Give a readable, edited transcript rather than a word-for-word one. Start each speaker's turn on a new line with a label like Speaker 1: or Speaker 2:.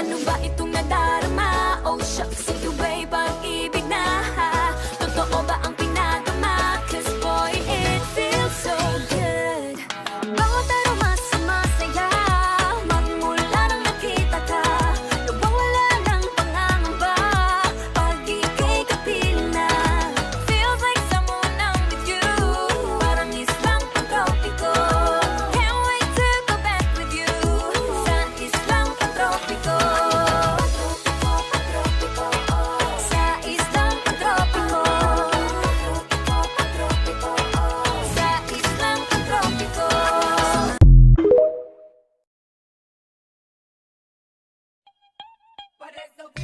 Speaker 1: Ano ba itong nadarama? Oh shucks, you way bang ibig na totoo ba ang pinagama? Cause boy, it feels so good. Bawat aroma sumasaya magmula nang nakita ka. Nawawala ng pangangamba pag ika'y kapiling na. Feels like someone I'm with you, parang islang pantropiko. Can't wait to go back with you sa islang pantropiko. Sa islang pantropiko. Sa islang pantropiko.
Speaker 2: But it's okay.